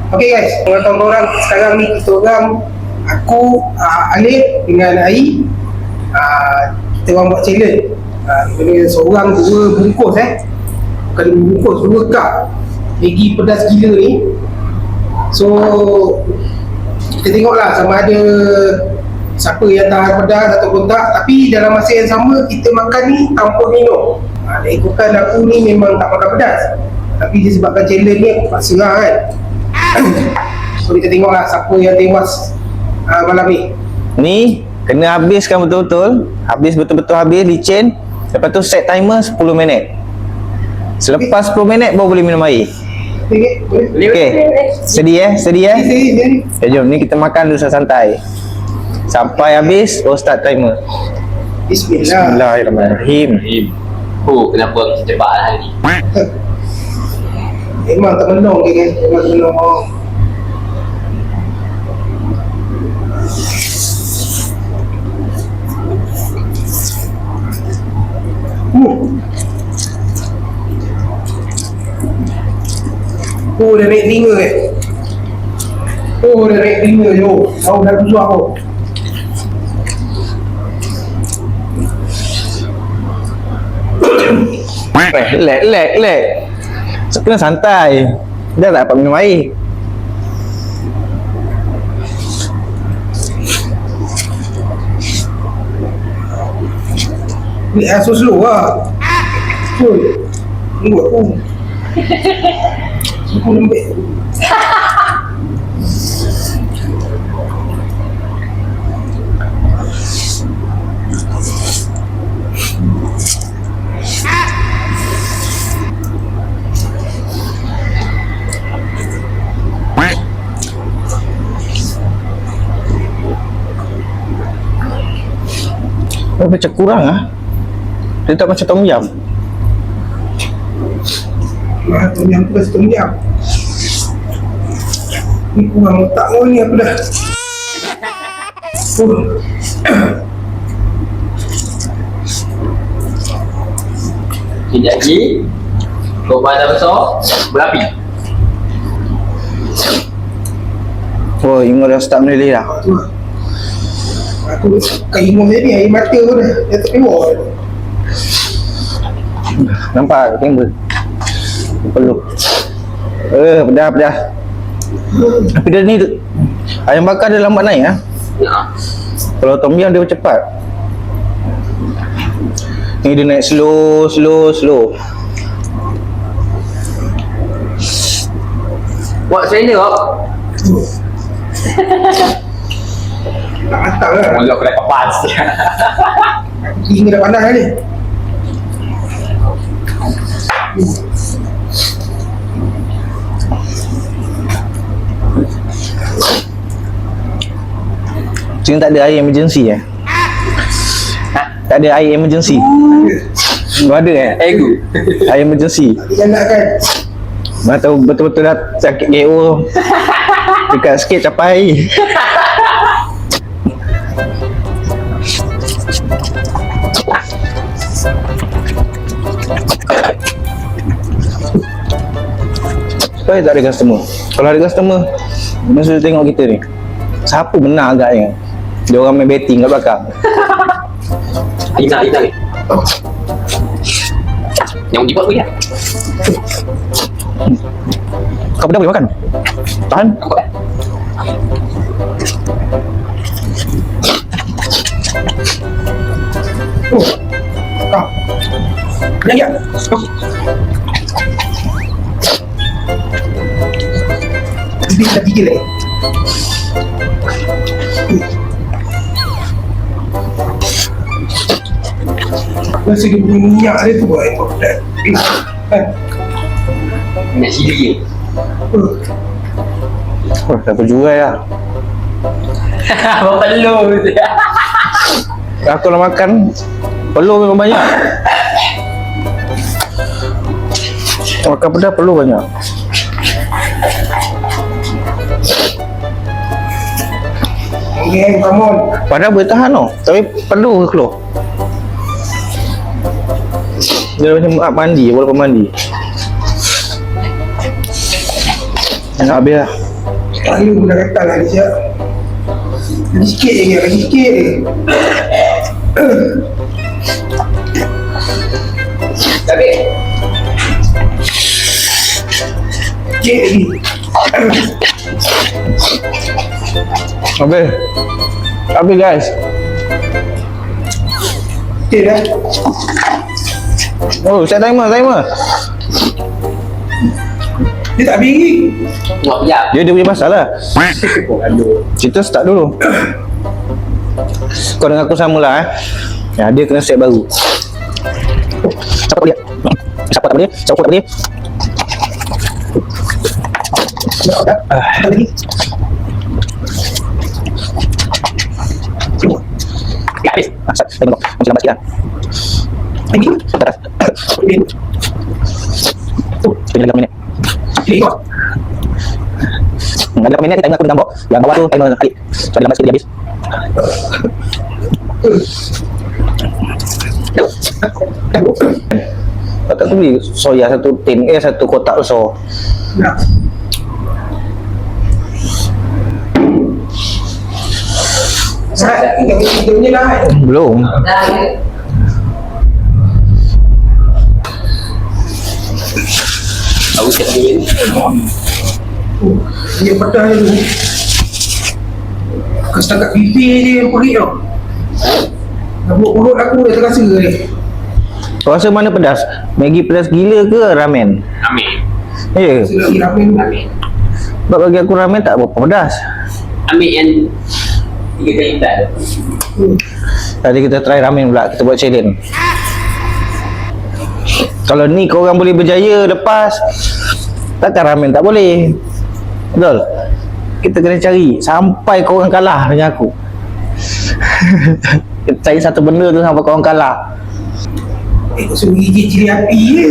Okay guys, dengan korang sekarang ni kita orang, aku, Alif dengan Ai, kita orang buat challenge. Seorang 2 bungkus bukan 2 bungkus, 2 cup Maggi pedas gila ni. So kita tengoklah sama ada siapa yang tahan pedas ataupun tak. Tapi dalam masa yang sama kita makan ni tanpa minum. Dan ikutkan aku ni memang tak makan pedas, tapi disebabkan challenge ni aku paksa lah kan. So kita tengoklah siapa yang tewas malam ni. Ni kena habiskan betul-betul. Habis betul-betul habis licin. Lepas tu set timer 10 minit. Selepas 10 minit baru boleh minum air. Okey. Sedia? Sedi. Okay, jom ni kita makan dulu santai. Sampai habis baru start timer. Bismillahirrahmanirrahim. Kenapa aku cepat lah hari ni? Memang tak menung dia kan. Memang tak menung. Dah naik telinga dah naik telinga yo. Tahu dah susah aku. Relax. So, kena santai. Dah tak dapat minum air. Ni so slow lah. Tunggu aku. Aku lembik. Macam kurang Dia tak macam tom yum. Tom yum tu kasi tom yum. Ni kurang otak kau ni apa dah. Sekejap lagi korban dah besar, berapi. Oh, ingat dah start meleleh dah. Aku kaimah dia ni, air mata pun dah terkeluar. Nampak tembel. Peluh. Pedas. Tapi dia ni ayam bakar dia lambat naik Kalau tom yum dia cepat. Ni dia naik slow. Buat trainer kau. Tak hantar lah. Mula aku dah papas. Telinga dah panas dah ni. Sini tak ada air emergency Tak ada air emergency. Ada Ego. air emergency. Dia nak kan. Mana tahu betul-betul dah sakit GO. Dekat sikit capai air. Supaya tak ada customer. Kalau ada customer, masa dia tengok kita ni, siapa menang agaknya? Dia orang main betting kat belakang. Ingat. Yang dibuat tu ya. Kau dah boleh makan? Tahan. Nampak kan? Kau. Ya. Dia dah gigil Masa dia punya minyak dia tu buat important. Minyak cili. Dah berjual lah. Abang peluh. Aku nak makan peluh memang banyak. Makan pedas peluh banyak. Okay, come on. Padahal boleh tahan tau, tapi peluh ke keluar. Dia macam mandi, walaupun mandi. Nak habis lah. Lalu pun dah kata lah dia. Lagi sikit je, lagi sikit je. Tapi Sikit lagi. Habis guys. Sikit dah. Oh, set timer. Dia tak habis lagi. tengok sekejap. Dia punya pasal lah. Kita start dulu. Kau dengan aku samalah Ya, dia kena set baru. Siapa dia? Siapa tak boleh? Siapa tak boleh? Tak lagi. Habis. Saya tengok. Masih lambat sikit lah. Lagi. Atas. Lagi. Lagi 8 minit. Lagi kau. Ada 8 minit timer aku dah gambar. Yang bawah tu timer Alik. So dia lambat sikit dia habis. Tak tu beli soya satu tin, satu kotak so. Nak. Sat, kita punya lah. Belum. Dah ya. Aku cek dulu. Dia pedas je tu. Kau setakat bibir je yang perit tau. Mulut aku dah terasa ni. Kau rasa mana pedas? Maggi pedas gila ke ramen? Amin. Ya. Selagi ramen tu. Amin. Sebab bagi aku ramen tak berapa pedas. Ambil yang 3 kali lipat tu. Tadi kita try ramen pula, kita buat challenge. Kalau ni kau orang boleh berjaya lepas, takkan ramen tak boleh. Betul? Kita kena cari sampai kau orang kalah dengan aku. Kita cari satu benda tu sampai kau orang kalah. Kau suruh gigit cili api je.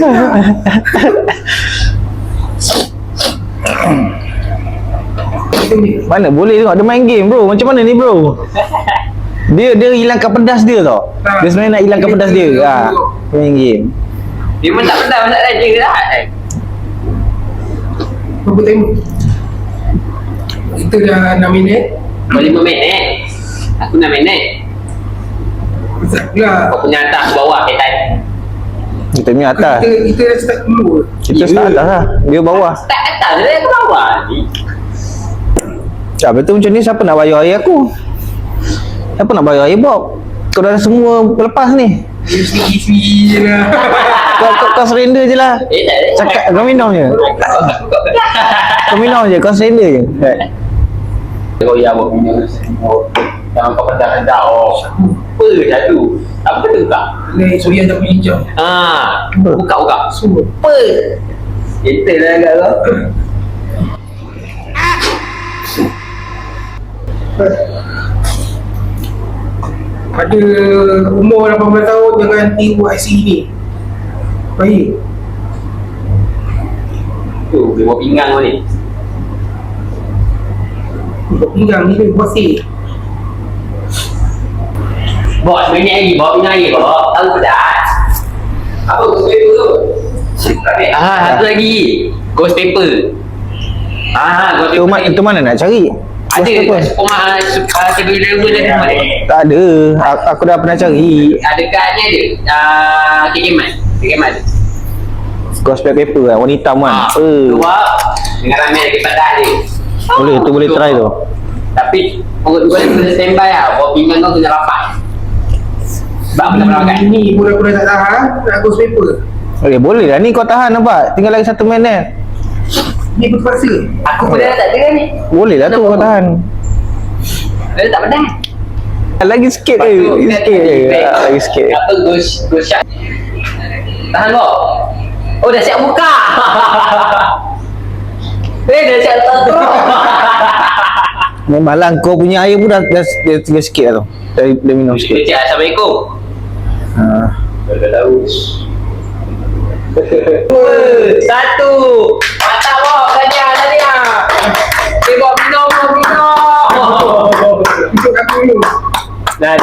Mana boleh tengok dia main game bro. Macam mana ni bro? Dia hilangkan pedas dia tau. Dia sebenarnya nak hilangkan pedas dia. Main game. Dia pun tak pedas masak saja ke tak? Berapa timer? Kita dah 6 minit. Kau 5 minit. Aku 6 minit. Besar pula. Kau punya atas bawah kaitan. Kita punya atas. Kita dah start dulu. Kita start atas lah. Dia bawah. Tak atas dia ke bawah ni. Tak betul macam ni siapa nak bayar air aku? Siapa nak bayar air Bob? Kau dah semua lepas ni. Dia sendiri je lah. Kau surrender je lah. Tak ada. Cakap kau minum je. Kau minum je, kau surrender je. Kau ya buat minum. Jangan kau pedas-pedas. Apa jatuh? Apa tu kak? Ni Surya tak punya hijau. Buka. Semua. Apa? Kita dah agak kau. Pada umur 18 tahun jangan tiru IC ni. Baik. Tu, dia buat pinggang kau ni. Untuk pinggang ni dia bersih. Bawa sebenarnya lagi, bawa pinggang lagi. Bawa tahu pedas. Apa ghost paper tu? Satu lagi. Ghost paper. Ghost paper. Itu mana nak cari? Ada Apa? rumah kedua level dah semua ada. Tak ada. Aku dah pernah cari. Ada kat ni ada. Kekeman. Ghost paper lah, wanita man. Keluar dengan ramen lagi pedas dia. Boleh, tu boleh try tu. Tapi perut kau kena standby lah. Bawa pinggang kau kena rapat. Sebab aku tak pernah makan. Ni pura-pura tak tahan nak ghost paper. Boleh lah ni kau tahan nampak. Tinggal lagi 1 minit. Ni aku terpaksa. Aku pun dah tak ada ni. Boleh lah tu kau tahan. Dia tak pedas. Lagi sikit je. Lagi sikit je. Lagi sikit. Apa ghost shark. Tahan kau. Oh dah siap buka. Dah siap tutup. Memanglah kau punya air pun dah tinggal sikit lah tu. Dah minum sikit. Cik, Assalamualaikum. Dah tahu. 1. Mantap kau. Tahniah. Bawa minum. Untuk aku dulu. Dah.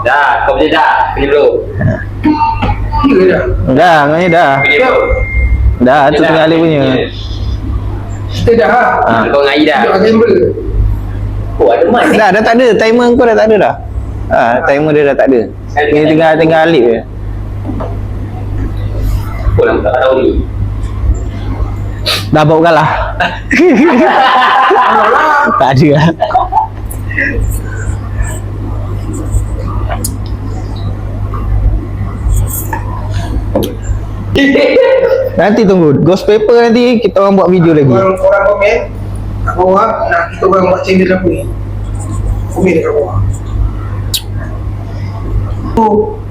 Dah. Kau boleh dah. Pergi dulu. Ya dah. Dah, nganya dah. Pergi dulu. Dah, tu tengah air punya. Kita dah lah. Kau dengan Ayi dah. Tunjuk gambar. Oh ada mic. Dah tak ada. Timer kau dah tak ada dah. Timer dia dah tak ada. Dia tinggal alip je. Kau lah tak tahu ni. Dah bawa kalah. Tak ada lah. Nanti tunggu. Ghost paper nanti kita orang buat video lagi. Korang komen kat bawah nak kita orang buat channel apa ni. Komen dekat bawah.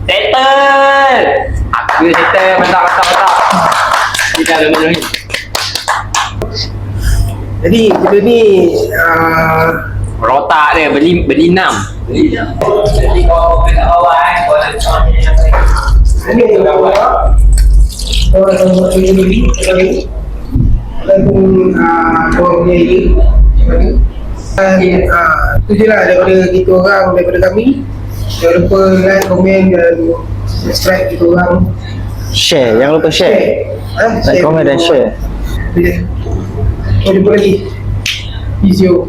Settle. Aku settle. Mantap. Kita dah main ni. Jadi benda ni Rotak dia beli 6. Jadi kau komen kat bawah kau nak comment apa ini kat bawah. Korang akan buat channel ni ataupun korang punya idea macam ni. Dan itu je lah daripada kita orang, daripada kami. Jangan lupa like, komen dan subscribe kita orang. Share. Jangan lupa share. Like, komen dan share. Itu je. Jumpa lagi. Video